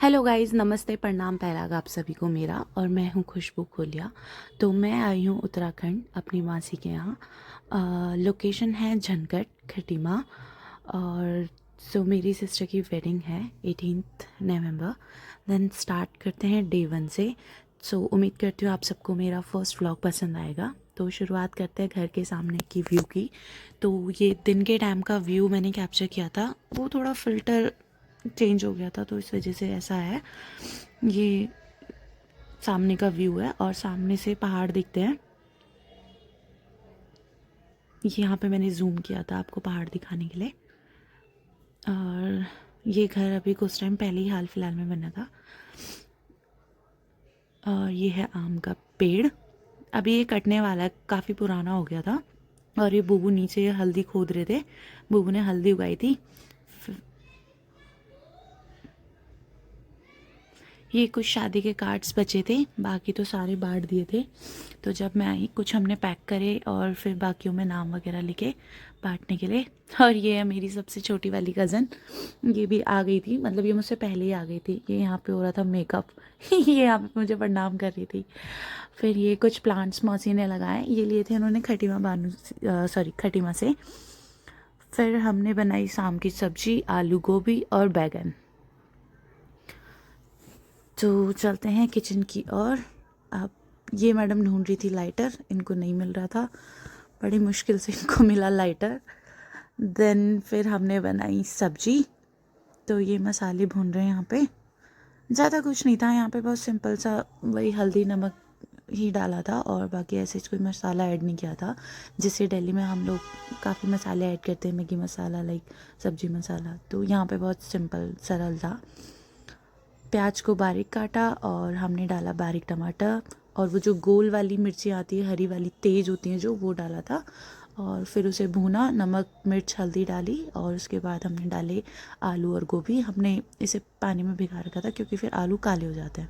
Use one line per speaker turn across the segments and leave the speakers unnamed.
Hello guys, नमस्ते, प्रणाम, पहला आप सभी को मेरा। और मैं हूँ खुशबू खोलिया। तो मैं आई हूँ उत्तराखंड अपनी मासी के यहाँ। लोकेशन है झनकट खटीमा। और मेरी सिस्टर की वेडिंग है 18 नवंबर। देन स्टार्ट करते हैं डे 1 से। उम्मीद करती हूँ आप सबको मेरा फर्स्ट व्लॉग पसंद आएगा। तो शुरुआत करते हैं घर के सामने की व्यू की। तो ये दिन के टाइम का व्यू मैंने कैप्चर किया था, वो थोड़ा फ़िल्टर चेंज हो गया था तो इस वजह से ऐसा है। ये सामने का व्यू है और सामने से पहाड़ दिखते हैं। यहाँ पे मैंने जूम किया था आपको पहाड़ दिखाने के लिए। और ये घर अभी कुछ टाइम पहले ही हाल फिलहाल में बना था। और ये है आम का पेड़। अभी ये कटने वाला है, काफ़ी पुराना हो गया था। और ये बूबू नीचे हल्दी खोद रहे थे, बूबू ने हल्दी उगाई थी। ये कुछ शादी के कार्ड्स बचे थे, बाकी तो सारे बांट दिए थे। तो जब मैं आई कुछ हमने पैक करे और फिर बाकियों में नाम वगैरह लिखे बांटने के लिए। और ये है मेरी सबसे छोटी वाली कज़न, ये भी आ गई थी, मतलब ये मुझसे पहले ही आ गई थी। ये यहाँ पे हो रहा था मेकअप ये यहाँ पे मुझे प्रणाम कर रही थी। फिर ये कुछ प्लांट्स मौसी ने लगाए, ये लिए थे उन्होंने खटीमा से। फिर हमने बनाई शाम की सब्जी, आलू गोभी और बैगन। तो चलते हैं किचन की ओर। अब ये मैडम ढूंढ रही थी लाइटर, इनको नहीं मिल रहा था, बड़ी मुश्किल से इनको मिला लाइटर। देन फिर हमने बनाई सब्जी। तो ये मसाले भून रहे हैं यहाँ पे। ज़्यादा कुछ नहीं था यहाँ पे, बहुत सिंपल सा वही हल्दी नमक ही डाला था और बाकी ऐसे कोई मसाला ऐड नहीं किया था। जिससे दिल्ली में हम लोग काफ़ी मसाले ऐड करते हैं, मैगी मसाला, लाइक सब्जी मसाला। तो यहाँ पे बहुत सिंपल सरल था। प्याज को बारीक काटा और हमने डाला बारीक टमाटर, और वो जो गोल वाली मिर्ची आती है, हरी वाली तेज़ होती हैं जो, वो डाला था। और फिर उसे भूना, नमक मिर्च हल्दी डाली और उसके बाद हमने डाले आलू और गोभी। हमने इसे पानी में भिगा रखा था क्योंकि फिर आलू काले हो जाते हैं।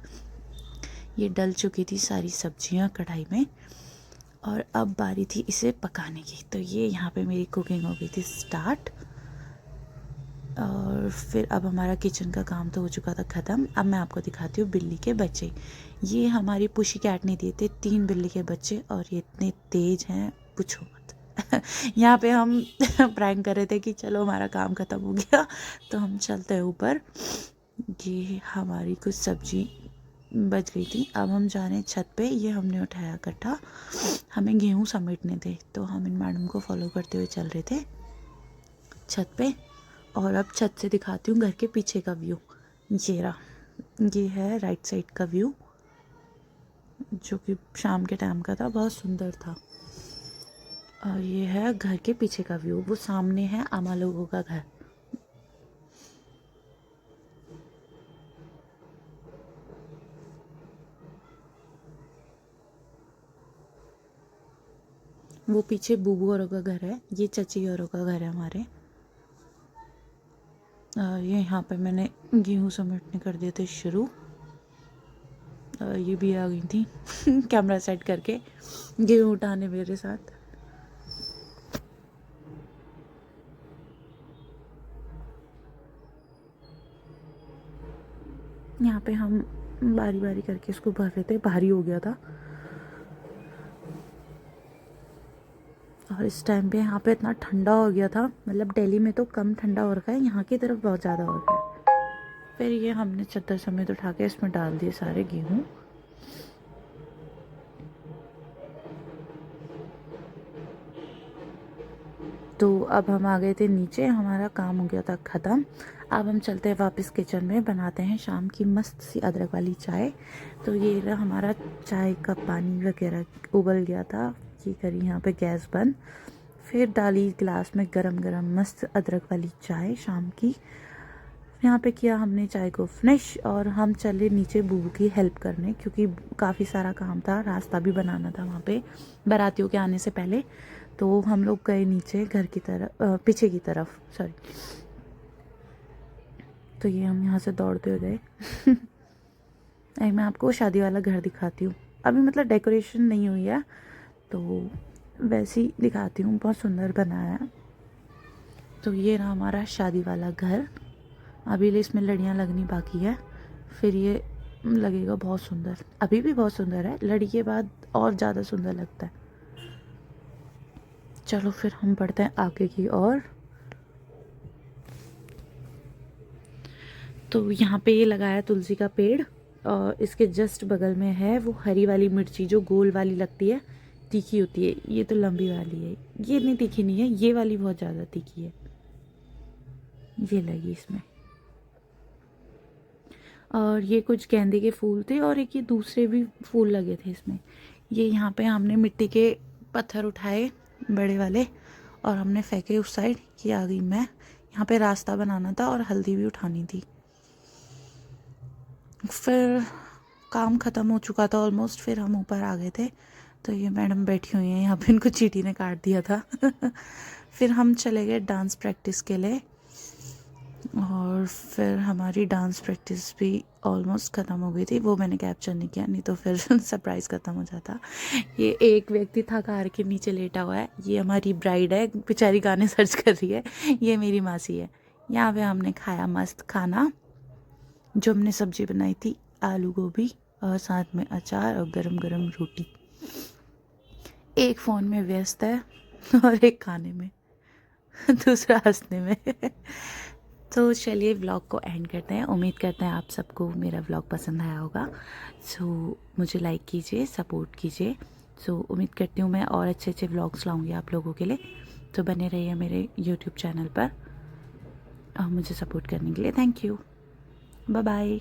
ये डल चुकी थी सारी सब्जियां कढ़ाई में और अब बारी थी इसे पकाने की। तो ये यहाँ पे मेरी कुकिंग हो गई थी स्टार्ट। और फिर अब हमारा किचन का काम तो हो चुका था ख़त्म। अब मैं आपको दिखाती हूँ बिल्ली के बच्चे। ये हमारी पुशी कैट ने दिए थे 3 बिल्ली के बच्चे और ये इतने तेज़ हैं पूछो मत यहाँ पे हम प्रैंक कर रहे थे कि चलो हमारा काम ख़त्म हो गया तो हम चलते हैं ऊपर। ये हमारी कुछ सब्जी बच गई थी। अब हम जा रहे हैं छत पे। ये हमने उठाया कट्टा, हमें गेहूँ समेटने थे तो हम इन मैडम को फॉलो करते हुए चल रहे थे छत पे। और अब छत से दिखाती हूँ घर के पीछे का व्यू। ये रहा, ये है राइट साइड का व्यू जो कि शाम के टाइम का था, बहुत सुंदर था। और ये है घर के पीछे का व्यू, वो सामने है आमा लोगों का घर। वो पीछे बूबू औरों का घर है, ये चची औरों का घर है हमारे। ये यहाँ पे मैंने गेहूँ समेटने कर दिए थे शुरू। ये भी आ गई थी कैमरा सेट करके गेहूँ उठाने मेरे साथ। यहाँ पे हम बारी बारी करके इसको भर रहे थे, भारी हो गया था। और इस टाइम पे यहाँ पे इतना ठंडा हो गया था, मतलब दिल्ली में तो कम ठंडा हो रखा है, यहाँ की तरफ बहुत ज़्यादा हो रखा है। फिर ये हमने चद्दर समेत उठा के इसमें डाल दिए सारे गेहूँ। तो अब हम आ गए थे नीचे, हमारा काम हो गया था ख़त्म। अब हम चलते हैं वापस किचन में, बनाते हैं शाम की मस्त सी अदरक वाली चाय। तो ये रहा हमारा चाय का पानी वगैरह उबल गया था। ये करी यहाँ पे गैस बंद, फिर डाली गिलास में गरम गरम मस्त अदरक वाली चाय शाम की। यहाँ पे किया हमने चाय को फिनिश और हम चले नीचे बूबू की हेल्प करने, क्योंकि काफ़ी सारा काम था, रास्ता भी बनाना था वहाँ पे बारातियों के आने से पहले। तो हम लोग गए नीचे घर की तरफ, पीछे की तरफ, सॉरी। तो ये हम यहाँ से दौड़ते हुए गए मैं आपको शादी वाला घर दिखाती हूँ। अभी मतलब डेकोरेशन नहीं हुई है तो वैसे ही दिखाती हूँ, बहुत सुंदर बनाया है। तो ये रहा हमारा शादी वाला घर। अभी इसमें लड़ियाँ लगनी बाकी है। फिर ये लगेगा बहुत सुंदर। अभी भी बहुत सुंदर है, लड़ी के बाद और ज़्यादा सुंदर लगता है। चलो फिर हम बढ़ते हैं आगे की ओर। तो यहाँ पे ये लगाया तुलसी का पेड़, और इसके जस्ट बगल में है वो हरी वाली मिर्ची जो गोल वाली लगती है, तीखी होती है। ये तो लंबी वाली है, ये इतनी तीखी नहीं है, ये वाली बहुत ज़्यादा तीखी है। ये लगी इसमें। और ये कुछ गेंदे के फूल थे, और एक ये दूसरे भी फूल लगे थे इसमें। ये यहाँ पे हमने मिट्टी के पत्थर उठाए बड़े वाले, और हमने फेंके उस साइड। ये आ गई मैं। यहाँ पे रास्ता बनाना था और हल्दी भी उठानी थी। फिर काम ख़त्म हो चुका था ऑलमोस्ट, फिर हम ऊपर आ गए थे। तो ये मैडम बैठी हुई हैं यहाँ पे, इनको चींटी ने काट दिया था। फिर हम चले गए डांस प्रैक्टिस के लिए, और फिर हमारी डांस प्रैक्टिस भी ऑलमोस्ट ख़त्म हो गई थी। वो मैंने कैप्चर नहीं किया, नहीं तो फिर सरप्राइज़ ख़त्म हो जाता। ये एक व्यक्ति था कार के नीचे लेटा हुआ है, ये हमारी ब्राइड है, बेचारी गाने सर्च कर रही है। ये मेरी मासी है। यहाँ पे हमने खाया मस्त खाना, जो हमने सब्जी बनाई थी, आलू गोभी, और साथ में अचार और गरम गरम रोटी। एक फ़ोन में व्यस्त है और एक खाने में, दूसरा हंसने में। तो चलिए व्लॉग को एंड करते हैं। उम्मीद करते हैं आप सबको मेरा व्लॉग पसंद आया होगा। सो मुझे लाइक कीजिए, सपोर्ट कीजिए। सो उम्मीद करती हूँ मैं और अच्छे अच्छे व्लॉग्स लाऊंगी आप लोगों के लिए। तो बने रहिए मेरे यूट्यूब चैनल पर, और मुझे सपोर्ट करने के लिए थैंक यू। Bye bye.